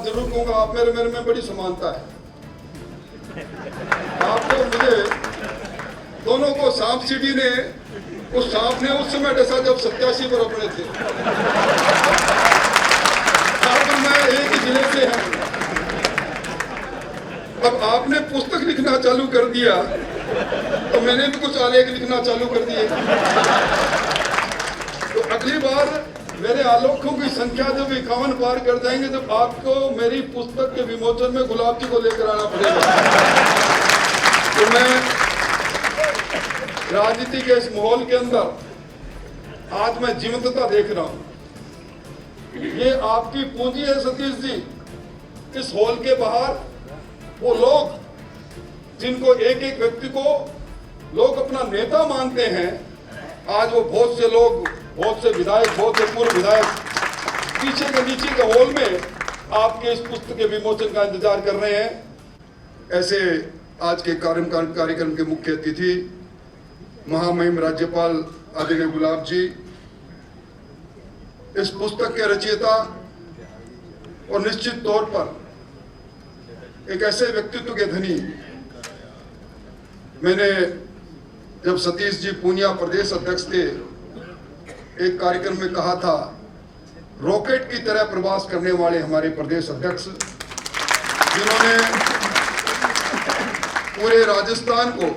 बात जरूर कहूंगा, आप मेरे मेरे में बड़ी समानता है। आपको मुझे दोनों को सांप सीढ़ी ने, उस सांप ने उस समय डसा जब 87 पर अपने थे। आप मैं एक ही जिले से हैं। अब आपने पुस्तक लिखना चालू कर दिया तो मैंने भी कुछ आलेख लिखना चालू कर दिए। तो अगली बार मेरे आलोकों की संख्या जब 51 पार कर जाएंगे, जब आपको मेरी पुस्तक के विमोचन में गुलाब जी को लेकर आना पड़ेगा। तो मैं राजनीति के इस माहौल के अंदर आज मैं जीवंतता देख रहा हूं। ये आपकी पूंजी है सतीश जी। इस हॉल के बाहर वो लोग जिनको एक एक व्यक्ति को लोग अपना नेता मानते हैं, आज वो बहुत से लोग, बहुत से विधायक, बहुत से पूर्व विधायक पीछे के नीचे के हॉल में आपके इस पुस्तक के विमोचन का इंतजार कर रहे हैं। ऐसे आज के कार्यक्रम के मुख्य अतिथि महामहिम राज्यपाल आदरणीय गुलाब जी, इस पुस्तक के रचयिता और निश्चित तौर पर एक ऐसे व्यक्तित्व के धनी। मैंने जब सतीश जी पूनिया प्रदेश अध्यक्ष थे, एक कार्यक्रम में कहा था, रॉकेट की तरह प्रवास करने वाले हमारे प्रदेश अध्यक्ष, जिन्होंने पूरे राजस्थान को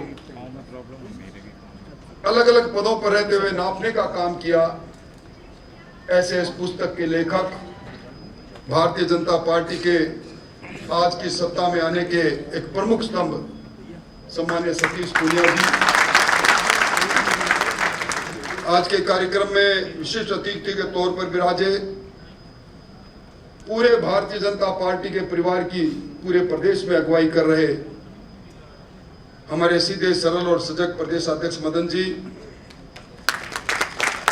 अलग अलग पदों पर रहते हुए नापने का काम किया, ऐसे इस पुस्तक के लेखक, भारतीय जनता पार्टी के आज की सत्ता में आने के एक प्रमुख स्तंभ सम्मान्य सतीश पूनिया जी आज के कार्यक्रम में विशिष्ट अतिथि के तौर पर विराजे। पूरे भारतीय जनता पार्टी के परिवार की पूरे प्रदेश में अगुवाई कर रहे हमारे सीधे सरल और सजग प्रदेश अध्यक्ष मदन जी,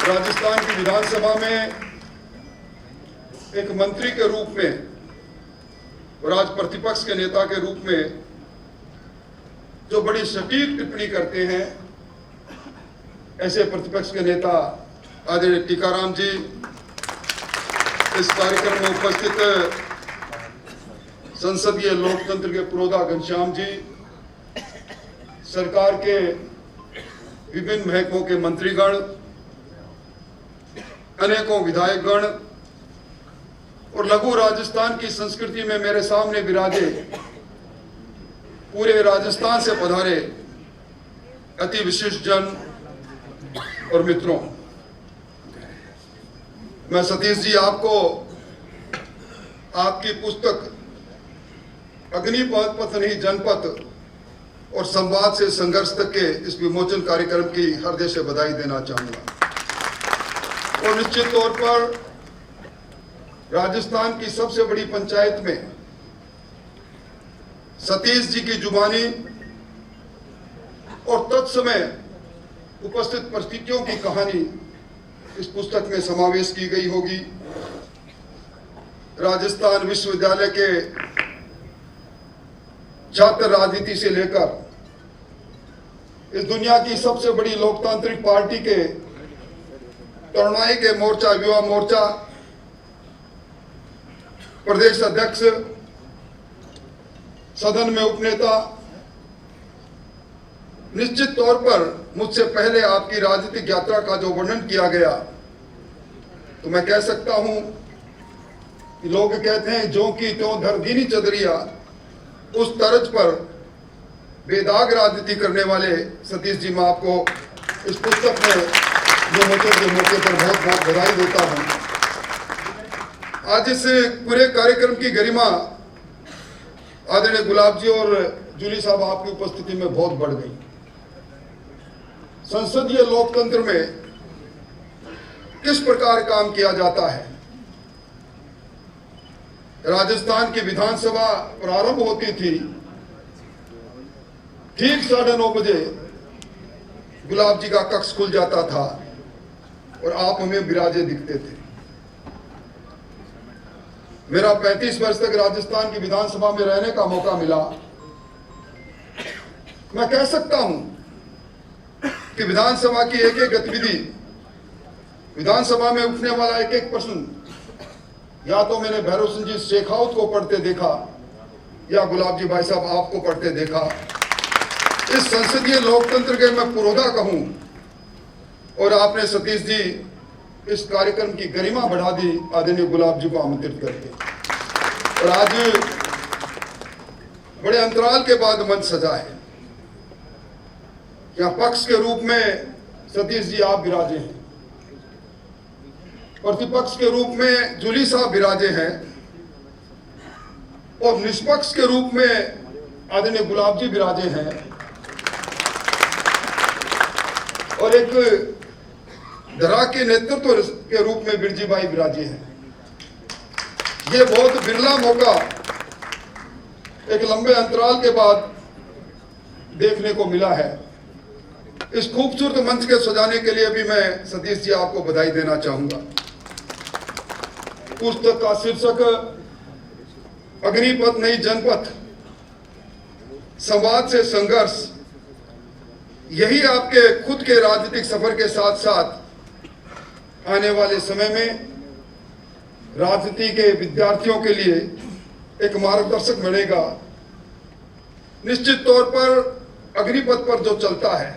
राजस्थान की विधानसभा में एक मंत्री के रूप में और आज प्रतिपक्ष के नेता के रूप में जो बड़ी सटीक टिप्पणी करते हैं, ऐसे प्रतिपक्ष के नेता आदरणीय टीकाराम जी, इस कार्यक्रम में उपस्थित संसदीय लोकतंत्र के पुरोधा घनश्याम जी, सरकार के विभिन्न महकमों के मंत्रीगण, अनेकों विधायकगण और लघु राजस्थान की संस्कृति में मेरे सामने विराजे पूरे राजस्थान से पधारे अति विशिष्ट जन और मित्रों, मैं सतीश जी आपको आपकी पुस्तक अग्निपथ नहीं जनपथ और संवाद से संघर्ष तक के इस विमोचन कार्यक्रम की हृदय से बधाई देना चाहूंगा। और निश्चित तौर पर राजस्थान की सबसे बड़ी पंचायत में सतीश जी की जुबानी और तत्समय उपस्थित परिस्थितियों की कहानी इस पुस्तक में समावेश की गई होगी। राजस्थान विश्वविद्यालय के छात्र राजनीति से लेकर इस दुनिया की सबसे बड़ी लोकतांत्रिक पार्टी के तरुणाई के मोर्चा, युवा मोर्चा प्रदेश अध्यक्ष, सदन में उपनेता, निश्चित तौर पर मुझसे पहले आपकी राजनीतिक यात्रा का जो वर्णन किया गया, तो मैं कह सकता हूं कि लोग कहते हैं जो की त्यों धर दीनी चदरिया, उस तर्ज पर बेदाग राजनीति करने वाले सतीश जी, मैं आपको इस पुस्तक में विमोचन के मौके पर बहुत बहुत बधाई देता हूं। आज इस पूरे कार्यक्रम की गरिमा आदरणीय गुलाब जी और जूली साहब आपकी उपस्थिति में बहुत बढ़ गई। संसदीय लोकतंत्र में किस प्रकार काम किया जाता है। राजस्थान की विधानसभा प्रारंभ होती थी, ठीक 9:30 बजे गुलाब जी का कक्ष खुल जाता था और आप हमें विराजे दिखते थे। मेरा 35 वर्ष तक राजस्थान की विधानसभा में रहने का मौका मिला। मैं कह सकता हूं कि विधानसभा की एक एक गतिविधि, विधानसभा में उठने वाला एक एक प्रश्न या तो मैंने भैरव सिंह जी शेखावत को पढ़ते देखा या गुलाब जी भाई साहब आपको पढ़ते देखा। इस संसदीय लोकतंत्र के मैं पुरोधा कहूं और आपने सतीश जी इस कार्यक्रम की गरिमा बढ़ा दी आदरणीय गुलाब जी को आमंत्रित करके। और आज बड़े अंतराल के बाद मंच सजा है। यहाँ पक्ष के रूप में सतीश जी आप विराजे हैं, प्रतिपक्ष के रूप में जूली साहब विराजे हैं और निष्पक्ष के रूप में आदरणीय गुलाब जी विराजे हैं और एक धरा के नेतृत्व के रूप में बिरजी भाई विराजे हैं। ये बहुत बिरला मौका एक लंबे अंतराल के बाद देखने को मिला है। इस खूबसूरत मंच के सजाने के लिए भी मैं सतीश जी आपको बधाई देना चाहूंगा। पुस्तक का शीर्षक अग्निपथ नहीं जनपथ, संवाद से संघर्ष। यही आपके खुद के राजनीतिक सफर के साथ साथ आने वाले समय में राजनीति के विद्यार्थियों के लिए एक मार्गदर्शक बनेगा। निश्चित तौर पर अग्निपथ पर जो चलता है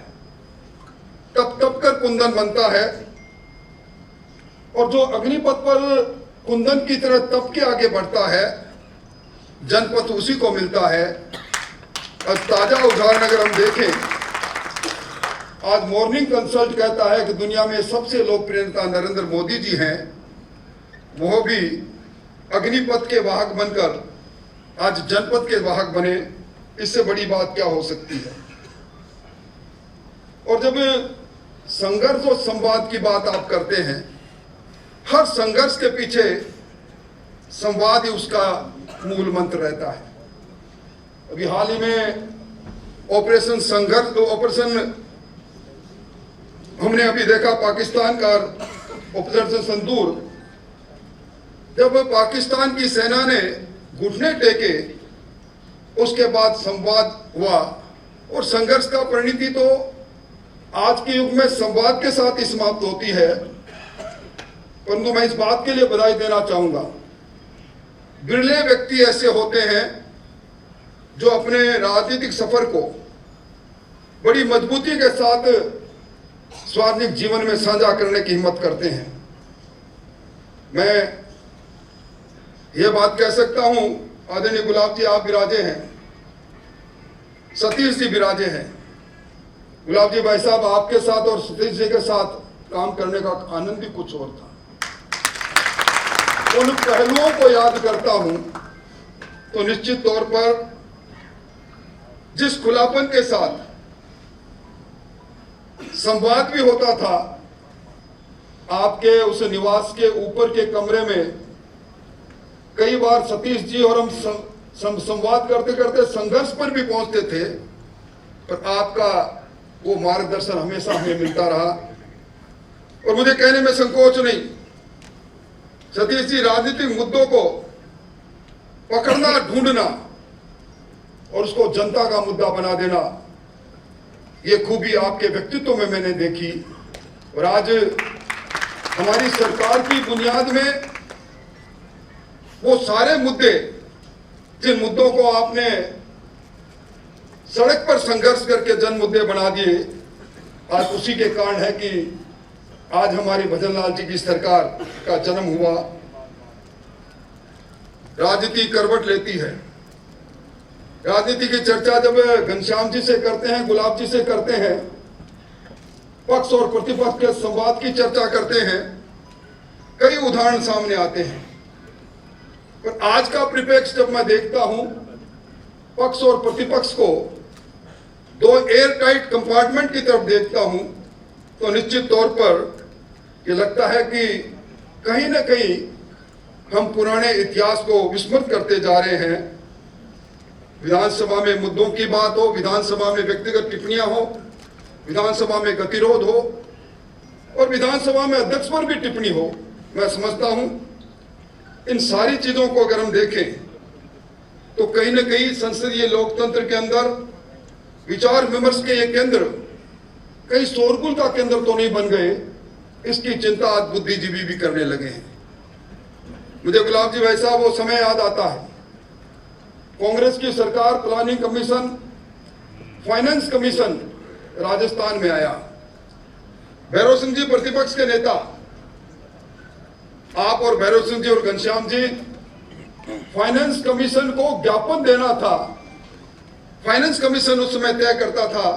तप तप कर कुंदन बनता है और जो अग्निपथ पर कुंदन की तरह तप के आगे बढ़ता है जनपथ उसी को मिलता है। आज ताजा उदाहरण अगर हम देखें, आज मॉर्निंग कंसल्ट कहता है कि दुनिया में सबसे लोकप्रिय नेता नरेंद्र मोदी जी हैं, वो भी अग्निपथ के वाहक बनकर आज जनपथ के वाहक बने। इससे बड़ी बात क्या हो सकती है। और जब संघर्ष और संवाद की बात आप करते हैं, हर संघर्ष के पीछे संवाद ही उसका मूल मंत्र रहता है। अभी हाल ही में ऑपरेशन संघर्ष, ऑपरेशन हमने अभी देखा पाकिस्तान का ऑपरेशन सिंदूर, जब पाकिस्तान की सेना ने घुटने टेके उसके बाद संवाद हुआ और संघर्ष का परिणति तो आज के युग में संवाद के साथ ही समाप्त होती है। परंतु मैं इस बात के लिए बधाई देना चाहूंगा, बिरले व्यक्ति ऐसे होते हैं जो अपने राजनीतिक सफर को बड़ी मजबूती के साथ सार्वजनिक जीवन में साझा करने की हिम्मत करते हैं। मैं ये बात कह सकता हूं, आदरणीय गुलाब जी आप विराजे हैं, सतीश जी विराजे हैं। गुलाब जी भाई साहब आपके साथ और सतीश जी के साथ काम करने का आनंद भी कुछ और था। उन पहलुओं को याद करता हूं तो निश्चित तौर पर जिस खुलापन के साथ संवाद भी होता था, आपके उस निवास के ऊपर के कमरे में कई बार सतीश जी और हम संवाद करते करते संघर्ष पर भी पहुंचते थे, पर आपका वो मार्गदर्शन हमेशा हमें मिलता रहा। और मुझे कहने में संकोच नहीं, सतीश जी राजनीतिक मुद्दों को पकड़ना, ढूंढना और उसको जनता का मुद्दा बना देना, ये खूबी आपके व्यक्तित्व में मैंने देखी। और आज हमारी सरकार की बुनियाद में वो सारे मुद्दे, जिन मुद्दों को आपने सड़क पर संघर्ष करके जन मुद्दे बना दिए, आज उसी के कारण है कि आज हमारी भजन लाल जी की सरकार का जन्म हुआ। राजनीति करवट लेती है। राजनीति की चर्चा जब घनश्याम जी से करते हैं, गुलाब जी से करते हैं, पक्ष और प्रतिपक्ष के संवाद की चर्चा करते हैं, कई उदाहरण सामने आते हैं। पर आज का परिप्रेक्ष्य जब मैं देखता हूं, पक्ष और प्रतिपक्ष को दो एयर टाइट कंपार्टमेंट की तरफ देखता हूं, तो निश्चित तौर पर ये लगता है कि कहीं ना कहीं हम पुराने इतिहास को विस्मृत करते जा रहे हैं। विधानसभा में मुद्दों की बात हो, विधानसभा में व्यक्तिगत टिप्पणियां हो, विधानसभा में गतिरोध हो और विधानसभा में अध्यक्ष पर भी टिप्पणी हो, मैं समझता हूं इन सारी चीजों को अगर हम देखें तो कहीं ना कहीं संसदीय लोकतंत्र के अंदर विचार विमर्श के ये केंद्र कहीं शोरगुल का केंद्र तो नहीं बन गए, इसकी चिंता आज बुद्धिजीवी भी करने लगे हैं। मुझे गुलाब जी भाई साहब वो समय याद आता है, कांग्रेस की सरकार, planning commission, finance commission Rajasthan में आया। भैरव सिंह जी प्रतिपक्ष के नेता, आप और भैरव सिंह जी और घनश्याम जी, फाइनेंस कमीशन को ज्ञापन देना था। फाइनेंस कमीशन उस समय तय करता था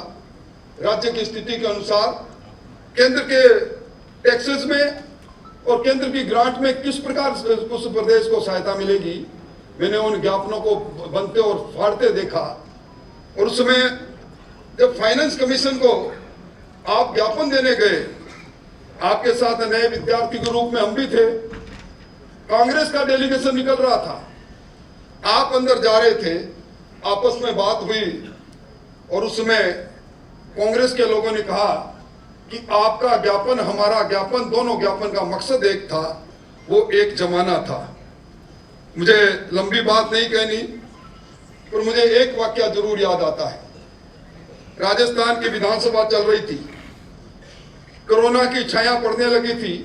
राज्य की स्थिति के अनुसार केंद्र के टैक्सेस में और केंद्र की ग्रांट में किस प्रकार उस प्रदेश को सहायता मिलेगी। मैंने उन ज्ञापनों को बनते और फाड़ते देखा, और उस समय जब फाइनेंस कमीशन को आप ज्ञापन देने गए, आपके साथ नए विद्यार्थी के रूप में हम भी थे, कांग्रेस का डेलीगेशन निकल रहा था, आप अंदर जा रहे थे, आपस में बात हुई और उस समय कांग्रेस के लोगों ने कहा कि आपका ज्ञापन, हमारा ज्ञापन, दोनों ज्ञापन का मकसद एक था, वो एक जमाना था। मुझे लंबी बात नहीं कहनी, पर मुझे एक वाकया जरूर याद आता है। राजस्थान की विधानसभा चल रही थी, कोरोना की छाया पड़ने लगी थी,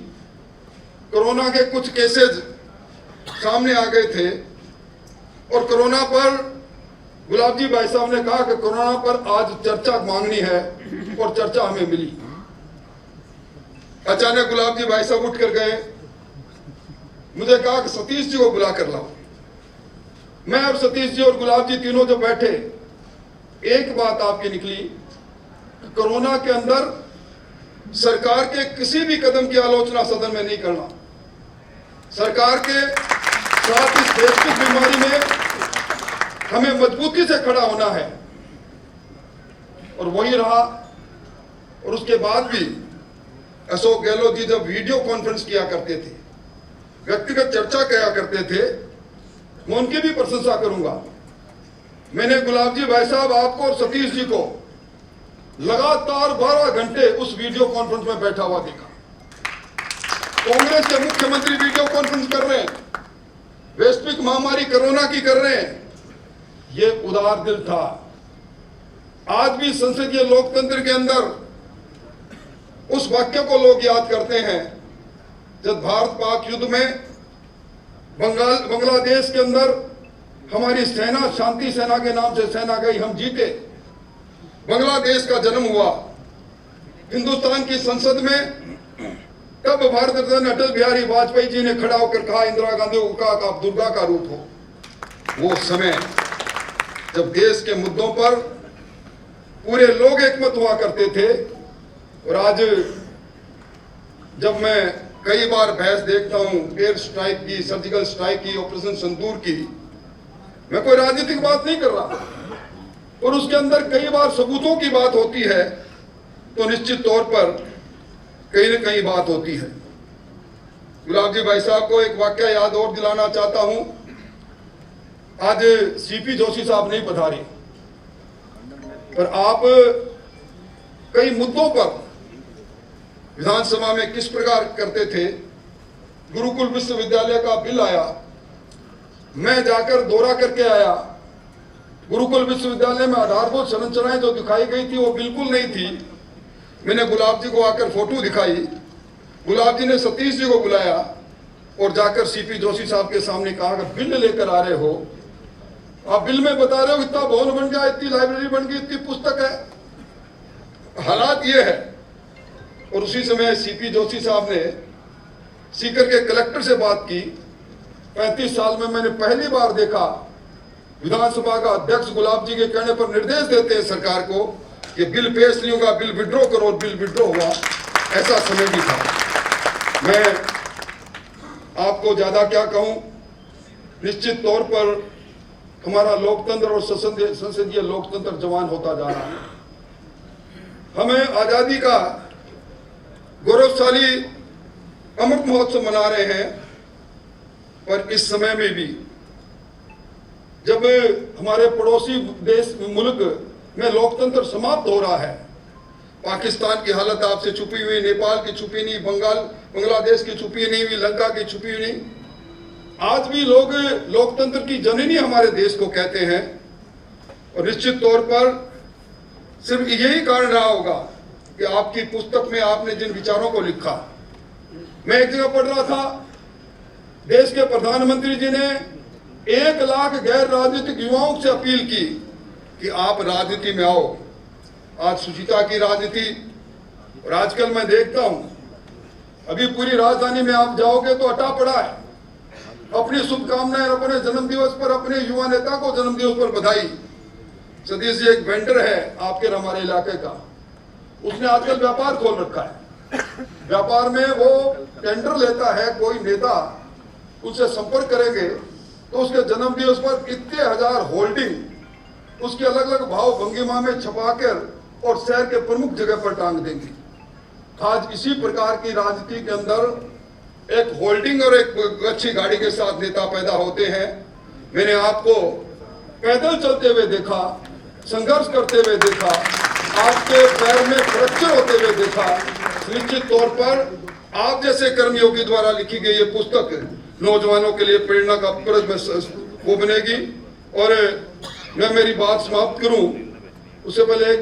कोरोना के कुछ केसेस सामने आ गए थे, और कोरोना पर गुलाब जी भाई साहब ने कहा कि कोरोना पर आज चर्चा मांगनी है, और चर्चा हमें मिली। अचानक गुलाब जी भाई साहब उठ कर गए, मुझे कहा कि सतीश जी को बुला कर लाओ। मैं और सतीश जी और गुलाब जी तीनों जब बैठे, एक बात आपकी निकली, कोरोना के अंदर सरकार के किसी भी कदम की आलोचना सदन में नहीं करना। सरकार के साथ इस वैश्विक बीमारी में हमें मजबूती से खड़ा होना है, और वही रहा। और उसके बाद भी अशोक गहलोत जी जब वीडियो कॉन्फ्रेंस किया करते थे, व्यक्तिगत चर्चा किया करते थे, मैं उनकी भी प्रशंसा करूंगा। मैंने गुलाब जी भाई साहब, आपको और सतीश जी को लगातार 12 घंटे उस वीडियो कॉन्फ्रेंस में बैठा हुआ देखा। कांग्रेस के मुख्यमंत्री वीडियो कॉन्फ्रेंस कर रहे हैं, वैश्विक महामारी कोरोना की कर रहे हैं। ये उदार दिल था। आज भी संसदीय लोकतंत्र के अंदर उस वाक्य को लोग याद करते हैं, जब भारत पाक युद्ध में बांग्लादेश के अंदर हमारी सेना, शांति सेना के नाम से सेना गई, हम जीते, बांग्लादेश का जन्म हुआ। हिंदुस्तान की संसद में तब भारत रत्न अटल बिहारी वाजपेयी जी ने खड़ा होकर कहा, इंदिरा गांधी को कहा कि आप दुर्गा का रूप हो। वो समय जब देश के मुद्दों पर पूरे लोग एकमत हुआ करते थे। और आज जब मैं कई बार बहस देखता हूं एयर स्ट्राइक की, सर्जिकल स्ट्राइक की, ऑपरेशन सिंदूर की, मैं कोई राजनीतिक बात नहीं कर रहा, और उसके अंदर कई बार सबूतों की बात होती है, तो निश्चित तौर पर कहीं न कहीं बात होती है। गुलाब जी भाई साहब को एक वाकया याद और दिलाना चाहता हूं। आज सीपी जोशी साहब नहीं पधारे, पर आप कई मुद्दों पर विधानसभा में किस प्रकार करते थे। गुरुकुल विश्वविद्यालय का बिल आया, मैं जाकर दौरा करके आया। गुरुकुल विश्वविद्यालय में आधारभूत संरचनाएं जो दिखाई गई थी वो बिल्कुल नहीं थी। मैंने गुलाब जी को आकर फोटो दिखाई, गुलाब जी ने सतीश जी को बुलाया और जाकर सीपी जोशी साहब के सामने कहा कि बिल लेकर आ रहे हो, आप बिल में बता रहे हो इतना भवन बन गया, इतनी लाइब्रेरी बन गई, इतनी पुस्तक है, हालात ये है। और उसी समय सीपी जोशी साहब ने सीकर के कलेक्टर से बात की। 35 साल में मैंने पहली बार देखा विधानसभा का अध्यक्ष गुलाब जी के कहने पर निर्देश देते हैं सरकार को कि बिल पेश नहीं होगा, बिल विड्रॉ करो, बिल विड्रॉ हुआ। ऐसा समय भी था। मैं आपको ज्यादा क्या कहूं, निश्चित तौर पर हमारा लोकतंत्र और संसदीय लोकतंत्र जवान होता जा रहा है। हमें आजादी का गौरवशाली अमृत महोत्सव मना रहे हैं, पर इस समय में भी जब हमारे पड़ोसी देश मुल्क में लोकतंत्र समाप्त हो रहा है, पाकिस्तान की हालत आपसे छुपी हुई, नेपाल की छुपी नहीं, बांग्लादेश की छुपी नहीं हुई, लंका की छुपी नहीं, आज भी लोग लोकतंत्र की जननी हमारे देश को कहते हैं। और निश्चित तौर पर सिर्फ यही कारण रहा होगा कि आपकी पुस्तक में आपने जिन विचारों को लिखा। मैं एक जगह पढ़ रहा था देश के प्रधानमंत्री जी ने 1 लाख गैर राजनीतिक युवाओं से अपील की कि आप राजनीति में आओ। आज सुचिता की राजनीति, और आजकल मैं देखता हूं अभी पूरी राजधानी में आप जाओगे तो अटा पड़ा है। अपनी शुभकामनाएं, अपने जन्मदिवस पर अपने युवा नेता को जन्मदिवस पर बधाई। सतीश जी एक वेंडर है आपके हमारे इलाके का, उसने आजकल व्यापार खोल रखा है। व्यापार में वो टेंडर लेता है, कोई नेता उससे संपर्क करेंगे तो उसके जन्मदिवस पर इतने हजार होल्डिंग उसकी अलग अलग भाव भंगिमा में छपाकर और शहर के प्रमुख जगह पर टांग देंगे। आज इसी प्रकार की राजनीति के अंदर एक होल्डिंग और एक अच्छी गाड़ी के साथ नेता पैदा होते हैं। मैंने आपको पैदल चलते हुए देखा, संघर्ष करते हुए देखा, आपके पैर में फ्रैक्चर होते हुए देखा। निश्चित तौर पर आप जैसे कर्मयोगी द्वारा लिखी गई ये पुस्तक नौजवानों के लिए प्रेरणा का वो बनेगी। और मैं मेरी बात समाप्त करूं उससे पहले एक